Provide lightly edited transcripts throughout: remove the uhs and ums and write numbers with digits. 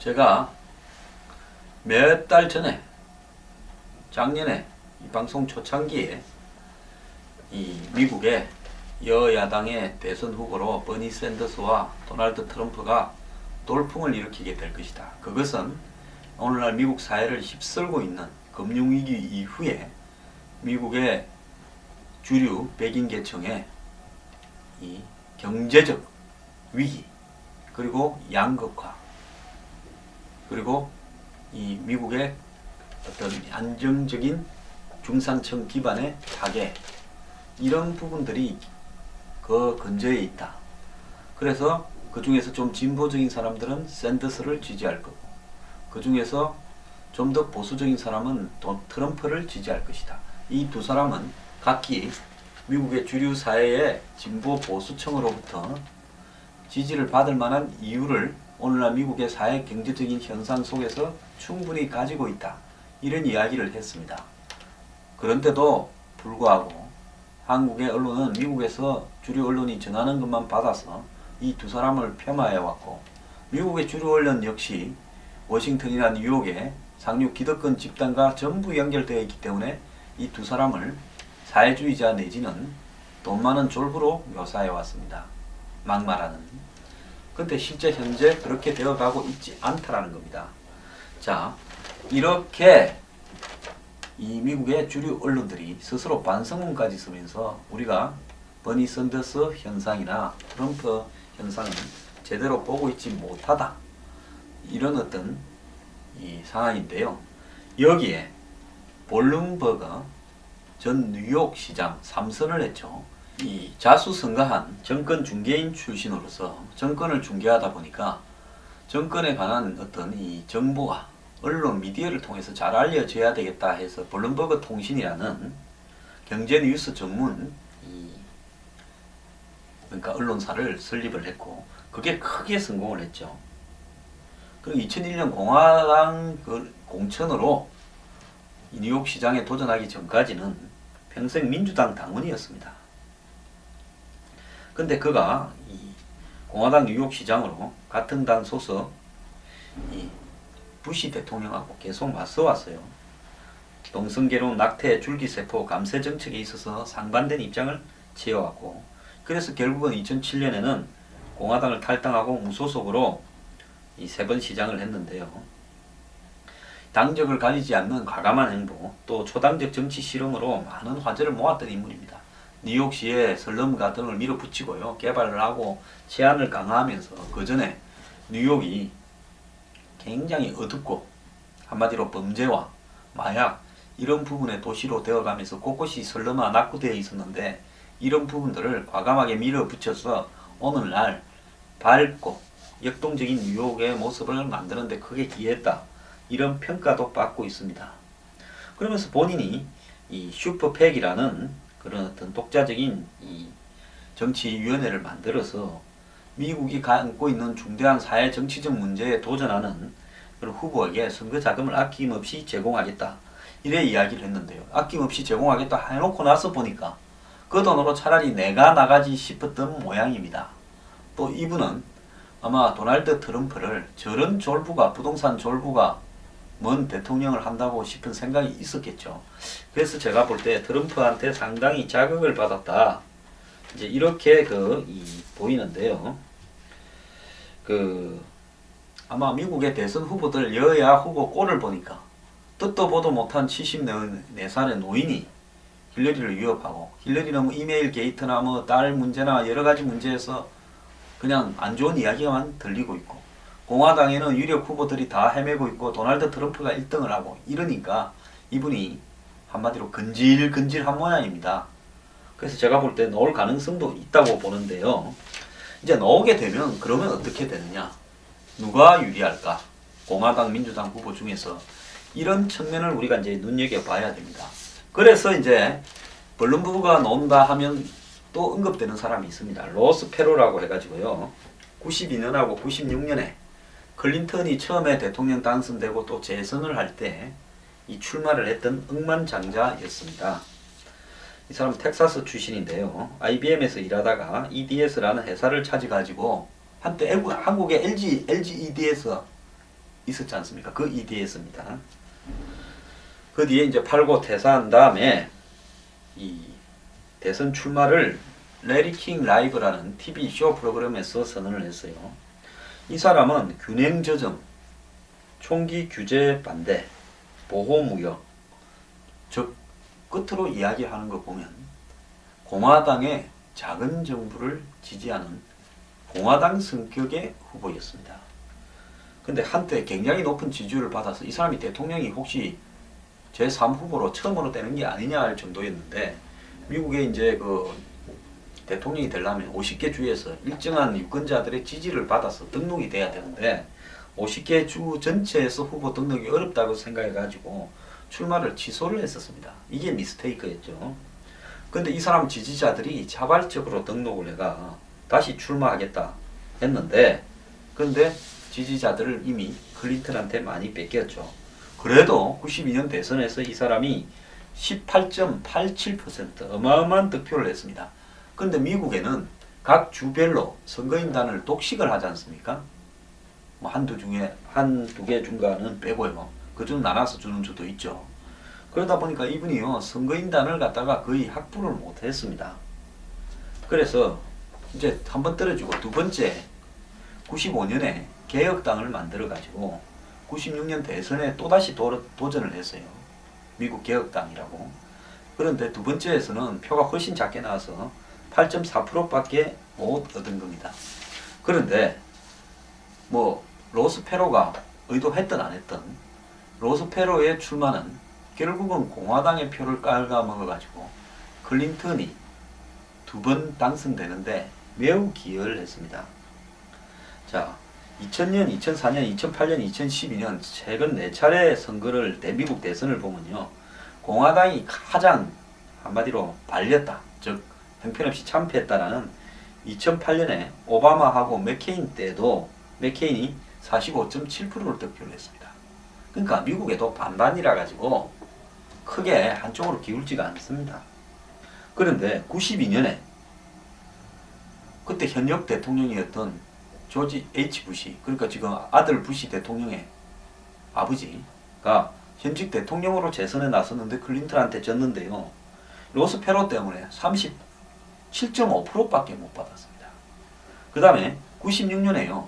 제가 몇 달 전에, 작년에 이 방송 초창기에 이 미국의 여야당의 대선 후보로 버니 샌더스와 도널드 트럼프가 돌풍을 일으키게 될 것이다. 그것은 오늘날 미국 사회를 휩쓸고 있는 금융위기 이후에 미국의 주류 백인 계층의 이 경제적 위기, 그리고 양극화, 그리고 이 미국의 어떤 안정적인 중산층 기반의 타계, 이런 부분들이 그 근저에 있다. 그래서 그 중에서 좀 진보적인 사람들은 샌더스를 지지할 거고, 그 중에서 좀 더 보수적인 사람은 트럼프를 지지할 것이다. 이 두 사람은 각기 미국의 주류 사회의 진보 보수층으로부터 지지를 받을 만한 이유를 오늘날 미국의 사회 경제적인 현상 속에서 충분히 가지고 있다. 이런 이야기를 했습니다. 그런데도 불구하고 한국의 언론은 미국에서 주류 언론이 전하는 것만 받아서 이 두 사람을 폄하해왔고, 미국의 주류 언론 역시 워싱턴이나 뉴욕의 상류 기득권 집단과 전부 연결되어 있기 때문에 이 두 사람을 사회주의자 내지는 돈 많은 졸부로 묘사해왔습니다. 막말하는. 근데 실제 현재 그렇게 되어가고 있지 않다라는 겁니다. 자, 이렇게 이 미국의 주류 언론들이 스스로 반성문까지 쓰면서 우리가 버니 샌더스 현상이나 트럼프 현상은 제대로 보고 있지 못하다, 이런 어떤 이 상황인데요. 여기에 블룸버그 전 뉴욕 시장 3선을 했죠. 이 자수성가한 정권 중개인 출신으로서 정권을 중개하다 보니까 정권에 관한 어떤 이 정보가 언론 미디어를 통해서 잘 알려져야 되겠다 해서 블룸버그 통신이라는 경제 뉴스 전문 그러니까 언론사를 설립을 했고, 그게 크게 성공을 했죠. 그리고 2001년 공화당 공천으로 뉴욕 시장에 도전하기 전까지는 평생 민주당 당원이었습니다. 근데 그가 이 공화당 뉴욕 시장으로 같은 당 소속 이 부시 대통령하고 계속 맞서왔어요. 동성애로운 낙태, 줄기세포, 감세 정책에 있어서 상반된 입장을 취해왔고, 그래서 결국은 2007년에는 공화당을 탈당하고 무소속으로 이 세 번 시장을 했는데요. 당적을 가리지 않는 과감한 행보, 또 초당적 정치 실험으로 많은 화제를 모았던 인물입니다. 뉴욕시의 슬럼가 등을 밀어붙이고요, 개발을 하고 제한을 강화하면서 그 전에 뉴욕이 굉장히 어둡고 한마디로 범죄와 마약 이런 부분의 도시로 되어가면서 곳곳이 슬럼화 낙후되어 있었는데, 이런 부분들을 과감하게 밀어붙여서 오늘날 밝고 역동적인 뉴욕의 모습을 만드는데 크게 기여했다, 이런 평가도 받고 있습니다. 그러면서 본인이 이 슈퍼팩이라는 그런 어떤 독자적인 이 정치위원회를 만들어서 미국이 안고 있는 중대한 사회 정치적 문제에 도전하는 그런 후보에게 선거 자금을 아낌없이 제공하겠다, 이래 이야기를 했는데요. 아낌없이 제공하겠다 해놓고 나서 보니까 그 돈으로 차라리 내가 나가지 싶었던 모양입니다. 또 이분은 아마 도널드 트럼프를 저런 졸부가, 부동산 졸부가 뭔 대통령을 한다고 싶은 생각이 있었겠죠. 그래서 제가 볼 때 트럼프한테 상당히 자극을 받았다, 이제 이렇게 보이는데요. 아마 미국의 대선 후보들 여야 후보 꼴을 보니까 듣도 보도 못한 74살의 노인이 힐러리를 위협하고, 힐러리는 뭐 이메일 게이트나 뭐 딸 문제나 여러 가지 문제에서 그냥 안 좋은 이야기만 들리고 있고, 공화당에는 유력 후보들이 다 헤매고 있고 도널드 트럼프가 1등을 하고, 이러니까 이분이 한마디로 근질근질한 모양입니다. 그래서 제가 볼 때 나올 가능성도 있다고 보는데요. 이제 나오게 되면 그러면 어떻게 되느냐, 누가 유리할까, 공화당 민주당 후보 중에서, 이런 측면을 우리가 이제 눈여겨봐야 됩니다. 그래서 이제 블룸버그가 나온다 하면 또 언급되는 사람이 있습니다. 로스 페로라고 해가지고요, 92년하고 96년에 클린턴이 처음에 대통령 당선되고 또 재선을 할 때 이 출마를 했던 억만장자였습니다. 이 사람 텍사스 출신인데요. IBM에서 일하다가 EDS라는 회사를 차지가지고 한때 한국의 LG EDS 있었지 않습니까? 그 EDS입니다. 그 뒤에 이제 팔고 퇴사한 다음에 이 대선 출마를 레리 킹 라이브라는 TV 쇼 프로그램에서 선언을 했어요. 이 사람은 균형 저점, 총기 규제 반대, 보호무역, 즉 끝으로 이야기하는 거 보면 공화당의 작은 정부를 지지하는 공화당 성격의 후보였습니다. 근데 한때 굉장히 높은 지지율을 받아서 이 사람이 대통령이 혹시 제3후보로 처음으로 되는 게 아니냐 할 정도였는데, 미국에 이제 그 대통령이 되려면 50개 주에서 일정한 유권자들의 지지를 받아서 등록이 돼야 되는데 50개 주 전체에서 후보 등록이 어렵다고 생각해가지고 출마를 취소를 했었습니다. 이게 미스테이크였죠. 근데 이 사람 지지자들이 자발적으로 등록을 해가 다시 출마하겠다 했는데, 근데 지지자들을 이미 클린턴한테 많이 뺏겼죠. 그래도 92년 대선에서 이 사람이 18.87% 어마어마한 득표를 했습니다. 그런데 미국에는 각 주별로 선거인단을 독식을 하지 않습니까? 뭐 한두 개 중간은 빼고요. 그중 나눠서 주는 주도 있죠. 그러다 보니까 이분이요, 선거인단을 갖다가 거의 확보를 못했습니다. 그래서 이제 한번 떨어지고 두 번째 95년에 개혁당을 만들어가지고 96년 대선에 또다시 도전을 했어요. 미국 개혁당이라고. 그런데 두 번째에서는 표가 훨씬 작게 나와서 8.4%밖에 못 얻은 겁니다. 그런데 뭐 로스페로가 의도했든 안 했든 로스페로의 출마는 결국은 공화당의 표를 깔아먹어가지고 클린턴이 두 번 당선되는데 매우 기여를 했습니다. 자, 2000년, 2004년, 2008년, 2012년 최근 4차례 선거를 미국 대선을 보면요, 공화당이 가장 한마디로 발렸다, 즉 형편없이 참패했다라는 2008년에 오바마하고 맥케인 때도 맥케인이 45.7%를 득표를 했습니다. 그러니까 미국에도 반반이라 가지고 크게 한쪽으로 기울지가 않습니다. 그런데 92년에 그때 현역 대통령이었던 조지 H. 부시, 그러니까 지금 아들 부시 대통령의 아버지가 현직 대통령으로 재선에 나섰는데 클린턴한테 졌는데요, 로스페로 때문에 37.5%밖에 못 받았습니다. 그 다음에 96년에요,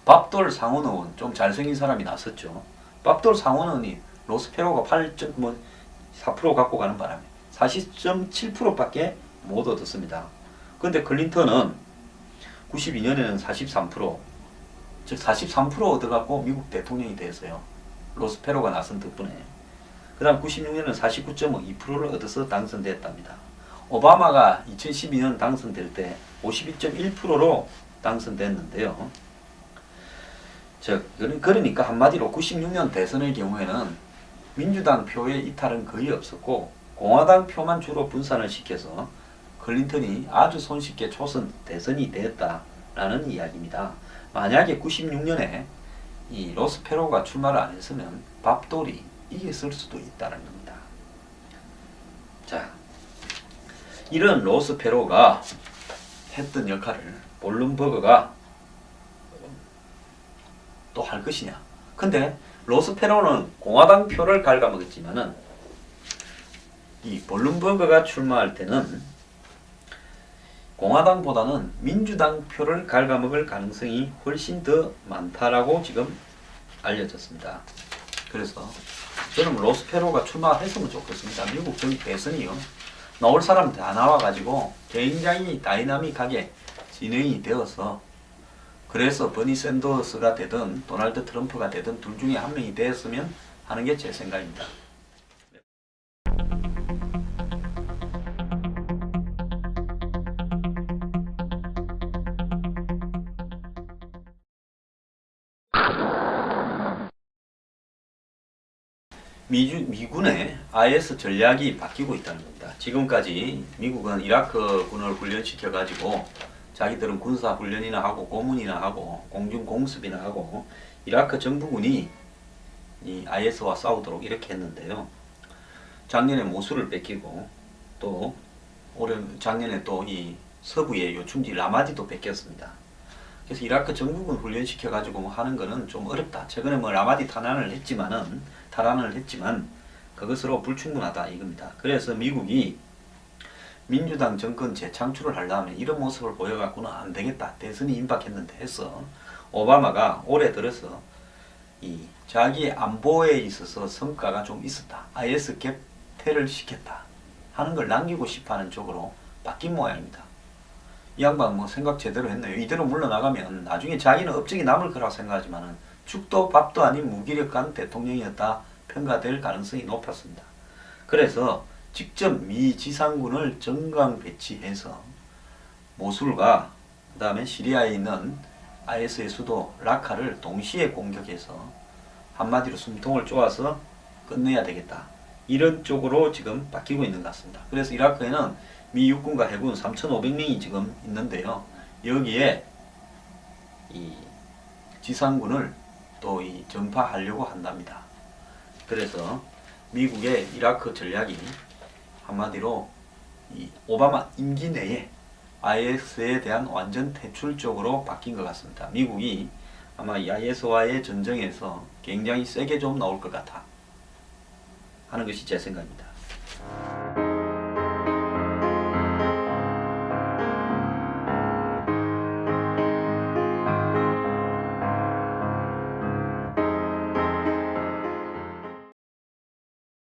밥돌 상원 의원, 좀 잘생긴 사람이 나섰죠. 밥돌 상원 의원이 로스페로가 8.4% 갖고 가는 바람에 40.7%밖에 못 얻었습니다. 그런데 클린턴은 92년에는 43%, 즉 43% 얻어갖고 미국 대통령이 됐어요. 로스페로가 나선 덕분에. 그 다음 96년에는 49.2%를 얻어서 당선됐답니다. 오바마가 2012년 당선될 때 52.1%로 당선됐는데요. 즉 그러니까 한마디로 96년 대선의 경우에는 민주당 표의 이탈은 거의 없었고 공화당 표만 주로 분산을 시켜서 클린턴이 아주 손쉽게 초선 대선이 되었다라는 이야기입니다. 만약에 96년에 이 로스페로가 출마를 안 했으면 밥돌이 이겼을 수도 있다는 겁니다. 자, 이런 로스페로가 했던 역할을 볼룸버그가 또 할 것이냐. 근데 로스페로는 공화당 표를 갉아먹었지만은 이 볼룸버그가 출마할 때는 공화당보다는 민주당 표를 갉아먹을 가능성이 훨씬 더 많다라고 지금 알려졌습니다. 그래서 저는 로스페로가 출마했으면 좋겠습니다. 미국 정치 대선이요, 나올 사람 다 나와가지고 굉장히 다이나믹하게 진행이 되어서, 그래서 버니 샌더스가 되든 도널드 트럼프가 되든 둘 중에 한 명이 되었으면 하는 게 제 생각입니다. 미군의 IS 전략이 바뀌고 있다는 겁니다. 지금까지 미국은 이라크군을 훈련시켜가지고 자기들은 군사훈련이나 하고 고문이나 하고 공중공습이나 하고 이라크 정부군이 이 IS와 싸우도록 이렇게 했는데요. 작년에 모술을 뺏기고 또 작년에 또 이 서부의 요충지 라마디도 뺏겼습니다. 그래서 이라크 정부군 훈련시켜 가지고 뭐 하는 거는 좀 어렵다. 최근에 뭐 라마디 탈환을 했지만 그것으로 불충분하다 이겁니다. 그래서 미국이 민주당 정권 재창출을 하려면 이런 모습을 보여갖고는 안 되겠다. 대선이 임박했는데 해서 오바마가 올해 들어서 이 자기 안보에 있어서 성과가 좀 있었다. IS 격퇴를 시켰다. 하는 걸 남기고 싶어하는 쪽으로 바뀐 모양입니다. 이 양반 뭐 생각 제대로 했네요. 이대로 물러나가면 나중에 자기는 업적이 남을 거라고 생각하지만은 죽도 밥도 아닌 무기력한 대통령이었다 평가될 가능성이 높았습니다. 그래서 직접 미 지상군을 정강 배치해서 모술과 그 다음에 시리아에 있는 IS의 수도 라카를 동시에 공격해서 한마디로 숨통을 쪼아서 끝내야 되겠다. 이런 쪽으로 지금 바뀌고 있는 것 같습니다. 그래서 이라크에는 미 육군과 해군 3,500명이 지금 있는데요. 여기에 이 지상군을 또 이 전파하려고 한답니다. 그래서 미국의 이라크 전략이 한마디로 이 오바마 임기 내에 IS에 대한 완전 퇴출 쪽으로 바뀐 것 같습니다. 미국이 아마 이 IS와의 전쟁에서 굉장히 세게 좀 나올 것 같아 하는 것이 제 생각입니다.